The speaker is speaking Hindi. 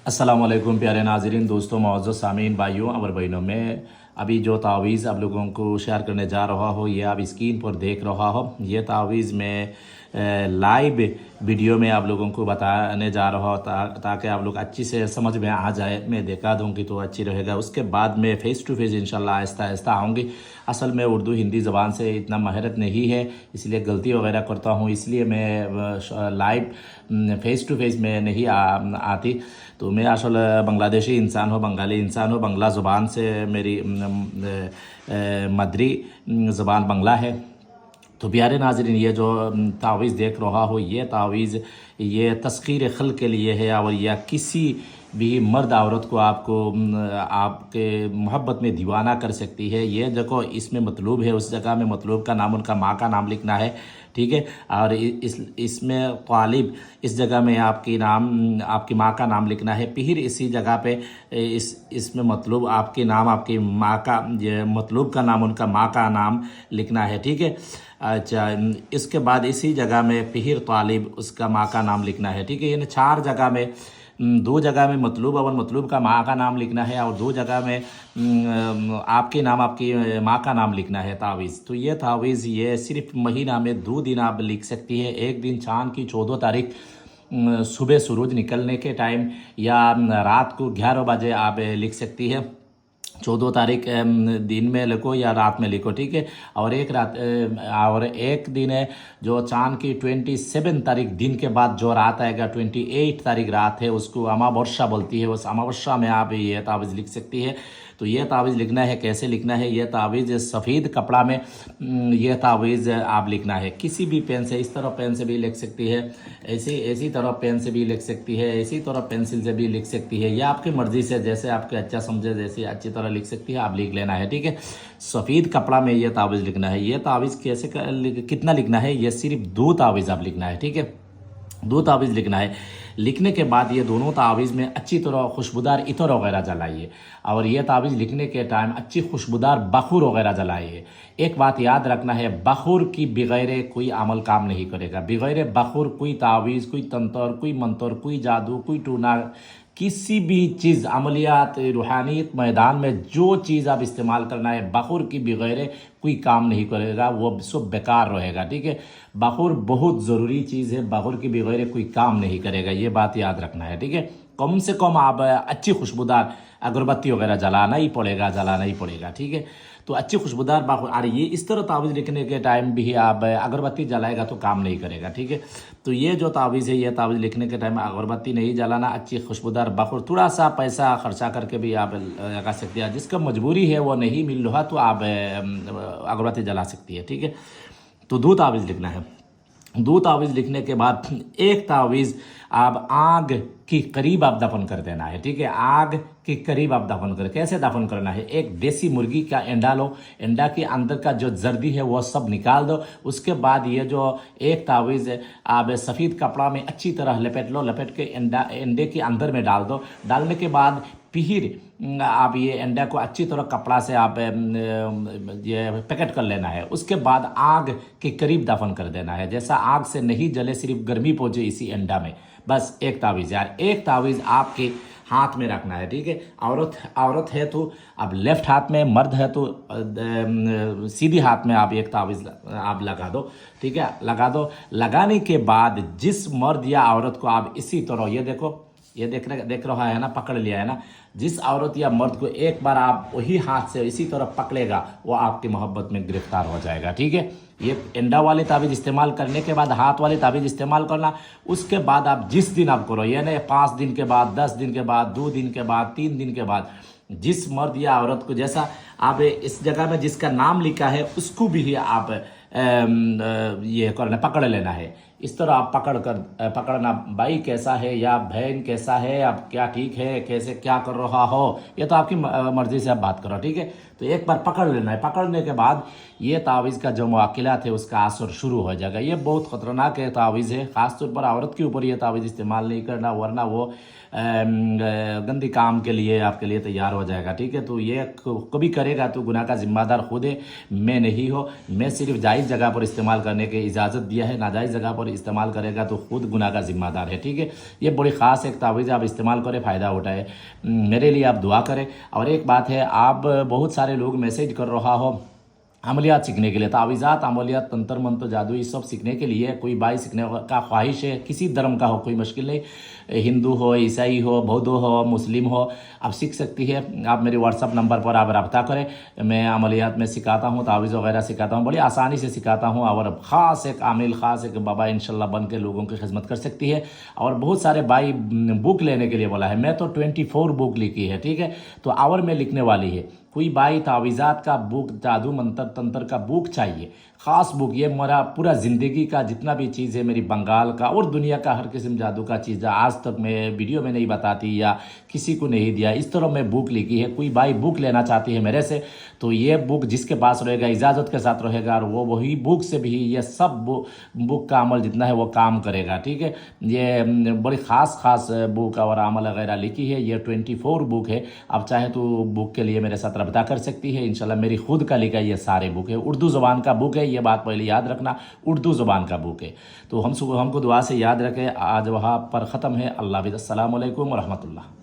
अस्सलामुअलैकुम प्यारे नाज़रीन, दोस्तों, मुअज़्ज़ज़ सामीन, भाइयों और बहनों, मैं अभी जो तावीज़ आप लोगों को शेयर करने जा रहा हूँ, ये आप स्क्रीन पर देख रहा हो। ये तावीज़ मैं लाइव वीडियो में आप लोगों को बताने जा रहा हूँ ताकि आप लोग अच्छी से समझ में आ जाए। मैं दिखा दूँगी तो अच्छी रहेगा। उसके बाद मैं फ़ेस टू फेस इंशाल्लाह आहिस्ता आहिस्ता आऊँगी। असल में उर्दू हिंदी ज़बान से इतना महारत नहीं है, इसलिए गलती वगैरह करता हूँ, इसलिए मैं लाइव फ़ेस टू फेस में नहीं आती। तो मैं असल बांग्लादेशी इंसान हूँ, बंगाली इंसान हूँ। बांग्ला ज़ुबान से मेरी मदरी ज़बान बांग्ला है। तो प्यारे नाज़रीन, ये जो तावीज़ देख रहा हो, ये तावीज़ ये तस्खीर खल के लिए है, और या किसी भी मर्द औरत को आपके मोहब्बत में दीवाना कर सकती है। ये देखो, इसमें मतलूब है, उस जगह में मतलूब का नाम उनका माँ का नाम लिखना है, ठीक है। और इसमें तालिब, इस जगह में आपकी माँ का नाम लिखना है। फिर इसी जगह पे इसमें मतलूब आपके नाम, आपकी माँ का, ये मतलूब का नाम उनका माँ का नाम लिखना है, ठीक है। अच्छा, इसके बाद इसी जगह में फिर तालिब, उसका माँ का नाम लिखना है, ठीक है। यानी 4 जगह में, 2 जगह में मतलूब और मतलूब का माँ का नाम लिखना है, और 2 जगह में आपके नाम, आपकी माँ का नाम लिखना है तावीज़। तो ये तावीज़ ये सिर्फ महीना में 2 दिन आप लिख सकती है। एक दिन चाँद की 14 तारीख सुबह सूरज निकलने के टाइम, या रात को 11 बजे आप लिख सकती है। 14 तारीख दिन में लिखो या रात में लिखो, ठीक है। और एक दिन है जो चांद की 27 तारीख दिन के बाद जो रात आएगा, 28 तारीख रात है, उसको अमावस्या बोलती है। उस अमावस्या में आप ये तावीज़ लिख सकती है। तो ये तावीज़ लिखना है, कैसे लिखना है? ये तावीज़ सफ़ेद कपड़ा में ये तावीज़ आप लिखना है। किसी भी पेन से, इस तरह पेन से भी लिख सकती है, ऐसी तरह पेन से भी लिख सकती है, इसी तरह पेंसिल से भी लिख सकती है, या आपकी मर्ज़ी से जैसे आपके अच्छा समझे, जैसे अच्छी तरह लिख सकती है, आप लिख लेना है, ठीक है। सफ़ेद कपड़ा में ये तावीज़ लिखना है। ये तावीज़ कितना लिखना है? ये सिर्फ 2 तावीज़ आप लिखना है, ठीक है। 2 तावीज़ लिखना है। लिखने के बाद ये दोनों तावीज़ में अच्छी तरह खुशबूदार इत्र वगैरह जलाइए, और ये तावीज़ लिखने के टाइम अच्छी खुशबूदार बखूर वगैरह जलाइए। एक बात याद रखना है, बखूर की बगैर कोई अमल काम नहीं करेगा। बगैर बखूर कोई तावीज़, कोई तंत्र, कोई मंत्र, कोई जादू, कोई टूना, किसी भी चीज़, अमलियात, रूहानियत मैदान में जो चीज़ आप इस्तेमाल करना है, बखूर की बगैर कोई काम नहीं करेगा, वो सब बेकार रहेगा, ठीक है। बखूर बहुत ज़रूरी चीज़ है, बखूर की बगैर कोई काम नहीं करेगा, ये बात याद रखना है, ठीक है। कम से कम आप अच्छी खुशबूदार अगरबत्ती वगैरह जलाना ही पड़ेगा, ठीक है। तो अच्छी खुशबूदार बखूर, और ये इस तरह तावीज़ लिखने के टाइम भी आप अगरबत्ती जलाएगा तो काम नहीं करेगा, ठीक है। तो ये जो तावीज़ है, ये तावीज़ लिखने के टाइम अगरबत्ती नहीं जलाना, अच्छी खुशबूदार बखूर, थोड़ा सा पैसा खर्चा करके भी आप लगा सकते हैं। जिसका मजबूरी है, वो नहीं मिल रहा, तो आप अगरबत्ती जला सकती है, ठीक है। तो 2 तावीज़ लिखना है। 2 तावीज़ लिखने के बाद एक तावीज़ आप आग के करीब आप दफन कर देना है, ठीक है। आग के करीब आप दफन करें। कैसे दफन करना है? एक देसी मुर्गी का अंडा लो, अंडा के अंदर का जो जर्दी है वो सब निकाल दो। उसके बाद ये जो एक तावीज़ आप सफ़ेद कपड़ा में अच्छी तरह लपेट लो, लपेट के अंडे के अंदर में डाल दो। डालने के बाद फिर आप ये अंडा को अच्छी तरह कपड़ा से आप ये पैकेट कर लेना है। उसके बाद आग के करीब दफन कर देना है, जैसा आग से नहीं जले, सिर्फ गर्मी पहुंचे इसी अंडा में। बस एक तावीज़ यार, एक तावीज़ आपके हाथ में रखना है, ठीक है। औरत है तो अब लेफ्ट हाथ में, मर्द है तो सीधी हाथ में आप एक तावीज़ आप लगा दो, ठीक है। लगा दो। लगाने के बाद जिस मर्द या औरत को आप इसी तरह, ये देखो, ये देख रहा है ना, पकड़ लिया है ना। जिस औरत या मर्द को एक बार आप वही हाथ से इसी तरह पकड़ेगा, वो आपकी मोहब्बत में गिरफ्तार हो जाएगा, ठीक है। ये अंडा वाले तावीज़ इस्तेमाल करने के बाद हाथ वाले तावीज़ इस्तेमाल करना। उसके बाद आप जिस दिन आप करो, यानी 5 दिन के बाद, 10 दिन के बाद, 2 दिन के बाद, 3 दिन के बाद, जिस मर्द या औरत को, जैसा आप इस जगह में जिसका नाम लिखा है, उसको भी आप ये करना, पकड़ लेना है। इस तरह आप पकड़ना, भाई कैसा है या बहन कैसा है, आप क्या ठीक है, कैसे क्या कर रहा हो, ये तो आपकी मर्जी से आप बात करो, ठीक है। तो एक बार पकड़ लेना है। पकड़ने के बाद ये तावीज़ का जो मुआकिलात है, उसका असर शुरू हो जाएगा। ये बहुत ख़तरनाक है तावीज़ है, ख़ासतौर पर औरत के ऊपर ये तावीज़ इस्तेमाल नहीं करना, वरना वो गंदी काम के लिए आपके लिए तैयार हो जाएगा, ठीक है। तो ये कभी करेगा तो गुनाह का जिम्मेदार खुद है, मैं नहीं हो। मैं सिर्फ जायज़ जगह पर इस्तेमाल करने की इजाज़त दिया है, नाजायज़ जगह पर इस्तेमाल करेगा तो खुद गुनाह का ज़िम्मेदार है। ठीक है, ये बड़ी ख़ास एक तावीज़, आप इस्तेमाल करें, फ़ायदा उठाए। मेरे लिए आप दुआ करें। और एक बात है, आप बहुत सारे लोग मैसेज कर रहा हो अमलियात सीखने के लिए, तावीज़ात, अमलियात, तंत्र मंत्र, जादू, ये सब सीखने के लिए कोई भाई सीखने का ख्वाहिश है, किसी धर्म का हो, कोई मुश्किल नहीं, हिंदू हो, ईसाई हो, बौद्ध हो, मुस्लिम हो, आप सीख सकती है। आप मेरे व्हाट्सअप नंबर पर आप रब्ता करें। मैं अमलियात में सिखाता हूँ, तावीज़ वगैरह सिखाता हूँ, बड़ी आसानी से सिखाता हूँ। और ख़ास एक आमिल, ख़ास एक बाबा इंशाल्लाह बन के लोगों की खिदमत कर सकती है। और बहुत सारे भाई बुक लेने के लिए बोला है, मैं तो 24 बुक लिखी है। ठीक है, तो आवर में लिखने वाली है। कोई भाई तावीज़ात का बुक, जादू मंत्र तंत्र का बुक चाहिए, ख़ास बुक, ये मेरा पूरा ज़िंदगी का जितना भी चीज़ है, मेरी बंगाल का और दुनिया का हर किस्म जादू का चीज़ आज तक मैं वीडियो में नहीं बताती या किसी को नहीं दिया, इस तरह मैं बुक लिखी है। कोई भाई बुक लेना चाहती है मेरे से, तो ये बुक जिसके पास रहेगा इजाज़त के साथ रहेगा, और वो वही बुक से भी ये सब बुक का अमल जितना है वो काम करेगा। ठीक है, ये बड़ी ख़ास बुक और अमल वगैरह लिखी है। ये 24 बुक है। आप चाहें तो बुक के लिए मेरे साथ रब्ता कर सकती है। इंशाल्लाह मेरी खुद का लिखा ये सारे बुक है, उर्दू ज़ुबान का बुक है, ये बात पहले याद रखना, उर्दू ज़ुबान का बुक है। तो हमको दुआ से याद रखें। आज वहाँ पर ख़त्म है। अल्लाह हाफ़िज़। अस्सलामु अलैकुम व रहमतुल्लाह।